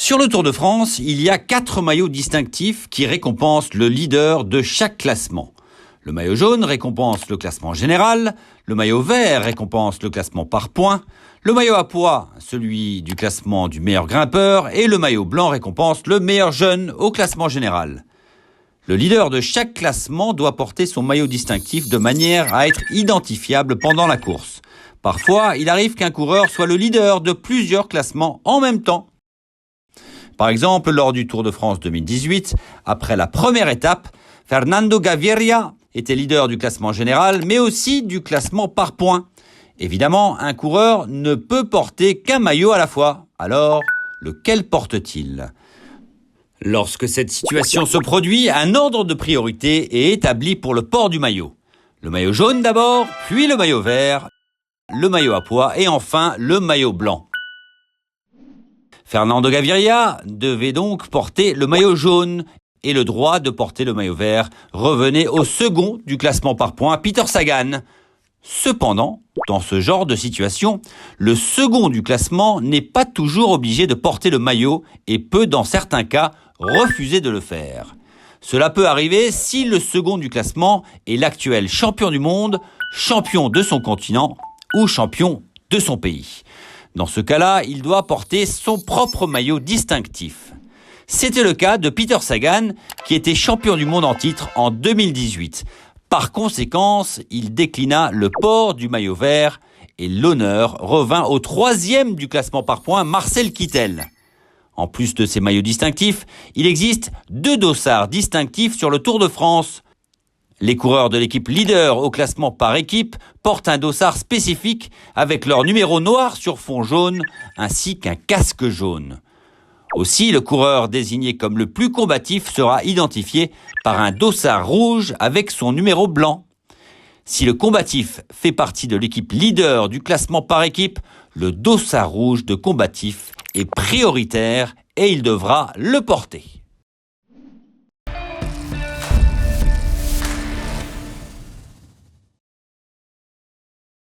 Sur le Tour de France, il y a 4 maillots distinctifs qui récompensent le leader de chaque classement. Le maillot jaune récompense le classement général, le maillot vert récompense le classement par points, le maillot à pois, celui du classement du meilleur grimpeur, et le maillot blanc récompense le meilleur jeune au classement général. Le leader de chaque classement doit porter son maillot distinctif de manière à être identifiable pendant la course. Parfois, il arrive qu'un coureur soit le leader de plusieurs classements en même temps. Par exemple, lors du Tour de France 2018, après la première étape, Fernando Gaviria était leader du classement général, mais aussi du classement par points. Évidemment, un coureur ne peut porter qu'un maillot à la fois. Alors, lequel porte-t-il ? Lorsque cette situation se produit, un ordre de priorité est établi pour le port du maillot. Le maillot jaune d'abord, puis le maillot vert, le maillot à pois et enfin le maillot blanc. Fernando Gaviria devait donc porter le maillot jaune et le droit de porter le maillot vert revenait au second du classement par points, Peter Sagan. Cependant, dans ce genre de situation, le second du classement n'est pas toujours obligé de porter le maillot et peut dans certains cas refuser de le faire. Cela peut arriver si le second du classement est l'actuel champion du monde, champion de son continent ou champion de son pays. Dans ce cas-là, il doit porter son propre maillot distinctif. C'était le cas de Peter Sagan, qui était champion du monde en titre en 2018. Par conséquent, il déclina le port du maillot vert et l'honneur revint au 3e du classement par points, Marcel Kittel. En plus de ces maillots distinctifs, il existe 2 dossards distinctifs sur le Tour de France. Les coureurs de l'équipe leader au classement par équipe portent un dossard spécifique avec leur numéro noir sur fond jaune ainsi qu'un casque jaune. Aussi, le coureur désigné comme le plus combatif sera identifié par un dossard rouge avec son numéro blanc. Si le combatif fait partie de l'équipe leader du classement par équipe, le dossard rouge de combatif est prioritaire et il devra le porter.